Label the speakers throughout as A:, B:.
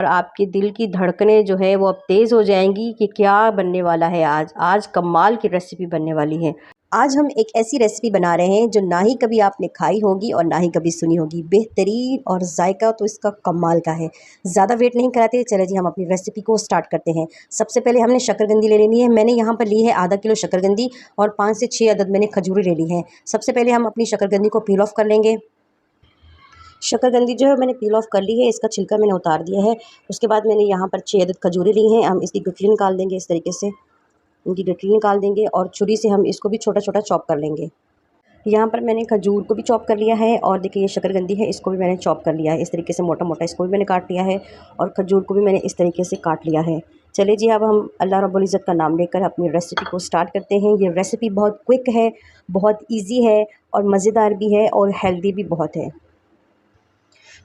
A: और आपके दिल की धड़कनें जो है वो अब तेज़ हो जाएंगी कि क्या बनने वाला है आज कमाल की रेसिपी बनने वाली है। आज हम एक ऐसी रेसिपी बना रहे हैं जो ना ही कभी आपने खाई होगी और ना ही कभी सुनी होगी। बेहतरीन और जायका तो इसका कमाल का है। ज़्यादा वेट नहीं कराते, चले जी हम अपनी रेसिपी को स्टार्ट करते हैं। सबसे पहले हमने शक्करकंदी ले लेनी है। मैंने यहाँ पर ली है आधा किलो शक्करकंदी और 5 से 6 अदद मैंने खजूरी ले ली है। सबसे पहले हम अपनी शक्करकंदी को पील ऑफ कर लेंगे। शक्करकंदी जो है मैंने पील ऑफ कर ली है, इसका छिलका मैंने उतार दिया है। उसके बाद मैंने यहाँ पर 6 अदद खजूरें ली हैं। हम इसकी गुठली निकाल देंगे, इस तरीके से इनकी गुठली निकाल देंगे और छुरी से हम इसको भी छोटा छोटा चॉप कर लेंगे। यहाँ पर मैंने खजूर को भी चॉप कर लिया है और देखिए ये शक्करकंदी है, इसको भी मैंने चॉप कर लिया है इस तरीके से मोटा मोटा। इसको भी मैंने काट लिया है और खजूर को भी मैंने इस तरीके से काट लिया है। चलिए जी, अब हम अल्लाह रब्बुल इज़्ज़त का नाम लेकर अपनी रेसिपी को स्टार्ट करते हैं। ये रेसिपी बहुत क्विक है, बहुत ईजी है और मज़ेदार भी है और हेल्दी भी बहुत है।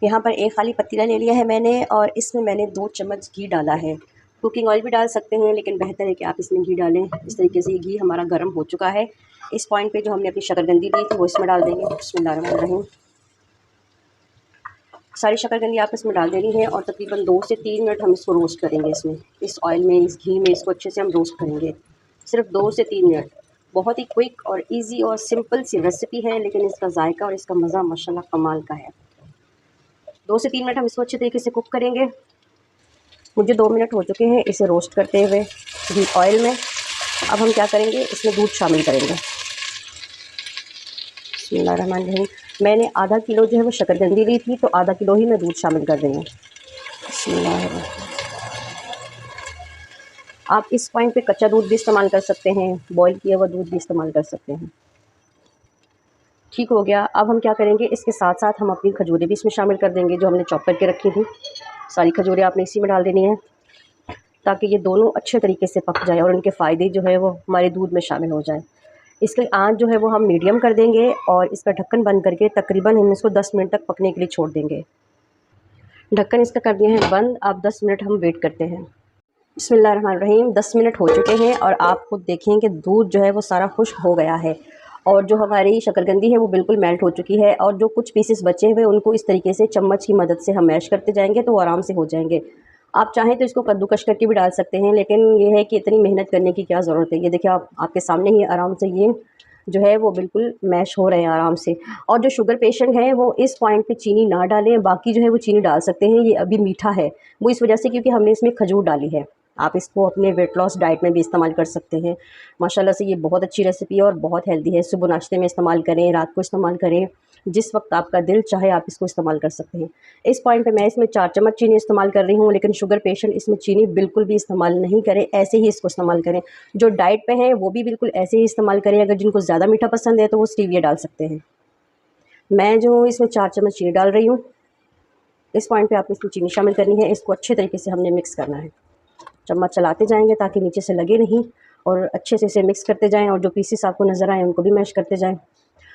A: यहाँ पर एक खाली पतीला ले लिया है मैंने और इसमें मैंने 2 चम्मच घी डाला है। कुकिंग ऑयल भी डाल सकते हैं, लेकिन बेहतर है कि आप इसमें घी डालें। इस तरीके से ये घी हमारा गर्म हो चुका है। इस पॉइंट पे जो हमने अपनी शक्करकंदी ली थी वो इसमें डाल देंगे। बिस्मिल्लाहिर्रहमानिर्रहीम। सारी शक्करकंदी आप इसमें डाल देनी है और तकरीबन 2 से 3 मिनट हम इसको रोस्ट करेंगे। इसमें इस ऑयल में, इस घी में इसको अच्छे से हम रोस्ट करेंगे, सिर्फ 2 से 3 मिनट। बहुत ही क्विक और ईजी और सिंपल सी रेसिपी है, लेकिन इसका जायका और इसका मज़ा माशाल्लाह कमाल का है। 2 से 3 मिनट हम इसको अच्छे तरीके से कुक करेंगे। मुझे 2 मिनट हो चुके हैं इसे रोस्ट करते हुए घी ऑयल में। अब हम क्या करेंगे, इसमें दूध शामिल करेंगे। बिस्मिल्लाहिर्रहमानिर्रहीम। मैंने आधा किलो जो है वो शक्करकंदी ली थी, तो आधा किलो ही मैं दूध शामिल कर रही हूँ। बिस्मिल्लाहिर्रहमानिर्रहीम। आप इस पॉइंट पे कच्चा दूध भी इस्तेमाल कर सकते हैं, बॉईल किया हुआ दूध भी इस्तेमाल कर सकते हैं। ठीक हो गया। अब हम क्या करेंगे, इसके साथ साथ हम अपनी खजूरें भी इसमें शामिल कर देंगे जो हमने चॉप करके रखी थी। सारी खजूरें आपने इसी में डाल देनी है ताकि ये दोनों अच्छे तरीके से पक जाए और उनके फ़ायदे जो है वो हमारे दूध में शामिल हो जाए। इसकी आंच जो है वो हम मीडियम कर देंगे और इसका ढक्कन बंद करके तकरीबन हम इसको 10 मिनट तक पकने के लिए छोड़ देंगे। ढक्कन इसका कर दिया है बंद। अब 10 मिनट हम वेट करते हैं। बिस्मिल्लाहिर्रहमानिर्रहीम। 10 मिनट हो चुके हैं और आप खुद देखें कि दूध जो है वो सारा खुश्क हो गया है और जो हमारी शक्करकंदी है वो बिल्कुल मेल्ट हो चुकी है और जो कुछ पीसेस बचे हुए उनको इस तरीके से चम्मच की मदद से हम मैश करते जाएंगे तो वो आराम से हो जाएंगे। आप चाहें तो इसको कद्दूकश करके भी डाल सकते हैं, लेकिन ये है कि इतनी मेहनत करने की क्या ज़रूरत है। ये देखिए आप आपके सामने ही आराम से ये जो है वो बिल्कुल मैश हो रहे हैं आराम से। और जो शुगर पेशेंट हैं वो इस पॉइंट पे चीनी ना डालें, बाकी जो है वो चीनी डाल सकते हैं। ये अभी मीठा है वो इस वजह से क्योंकि हमने इसमें खजूर डाली है। आप इसको अपने वेट लॉस डाइट में भी इस्तेमाल कर सकते हैं। माशाल्लाह से ये बहुत अच्छी रेसिपी है और बहुत हेल्दी है। सुबह नाश्ते में इस्तेमाल करें, रात को इस्तेमाल करें, जिस वक्त आपका दिल चाहे आप इसको इस्तेमाल कर सकते हैं। इस पॉइंट पे मैं इसमें 4 चम्मच चीनी इस्तेमाल कर रही हूँ, लेकिन शुगर पेशेंट इसमें चीनी बिल्कुल भी इस्तेमाल नहीं करें, ऐसे ही इसको इस्तेमाल करें। जो डाइट पे हैं वो भी बिल्कुल ऐसे ही इस्तेमाल करें। अगर जिनको ज़्यादा मीठा पसंद है तो वो स्टीविया डाल सकते हैं। मैं जो इसमें 4 चम्मच चीनी डाल रही हूँ। इस पॉइंट पे आपने इसमें चीनी शामिल करनी है। इसको अच्छे तरीके से हमने मिक्स करना है। चम्मच चलाते जाएंगे ताकि नीचे से लगे नहीं और अच्छे से इसे मिक्स करते जाएं और जो पीसेस आपको नज़र आए उनको भी मैश करते जाएं।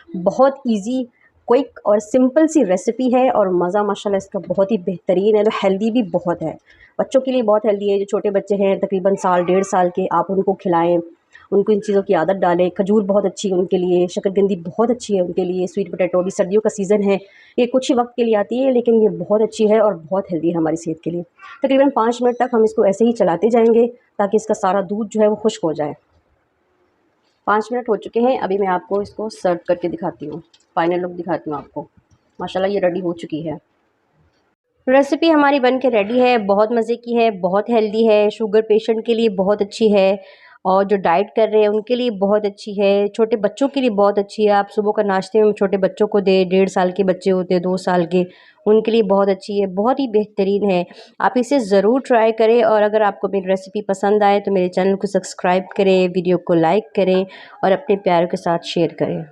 A: बहुत इजी, क्विक और सिंपल सी रेसिपी है और मज़ा माशाल्लाह इसका बहुत ही बेहतरीन है। तो हेल्दी भी बहुत है, बच्चों के लिए बहुत हेल्दी है। जो छोटे बच्चे हैं तकरीबन साल 1.5 साल के, आप उनको खिलाएं, उनको इन चीज़ों की आदत डालें। खजूर बहुत अच्छी है उनके लिए, शक्करकंदी बहुत अच्छी है उनके लिए, स्वीट पोटैटो अभी सर्दियों का सीज़न है, ये कुछ ही वक्त के लिए आती है लेकिन ये बहुत अच्छी है और बहुत हेल्दी है हमारी सेहत के लिए। तकरीबन 5 मिनट तक हम इसको ऐसे ही चलाते जाएंगे ताकि इसका सारा दूध जो है वो खुश्क हो जाए। 5 मिनट हो चुके हैं। अभी मैं आपको इसको सर्व करके दिखाती हूँ, फाइनल लुक दिखाती हूँ आपको। माशाल्लाह ये रेडी हो चुकी है। रेसिपी हमारी बन के रेडी है। बहुत मज़े की है, बहुत हेल्दी है, शुगर पेशेंट के लिए बहुत अच्छी है और जो डाइट कर रहे हैं उनके लिए बहुत अच्छी है, छोटे बच्चों के लिए बहुत अच्छी है। आप सुबह का नाश्ते में छोटे बच्चों को दें, 1.5 साल के बच्चे होते हैं, 2 साल के, उनके लिए बहुत अच्छी है, बहुत ही बेहतरीन है। आप इसे ज़रूर ट्राई करें और अगर आपको मेरी रेसिपी पसंद आए तो मेरे चैनल को सब्सक्राइब करें, वीडियो को लाइक करें और अपने प्यारों के साथ शेयर करें।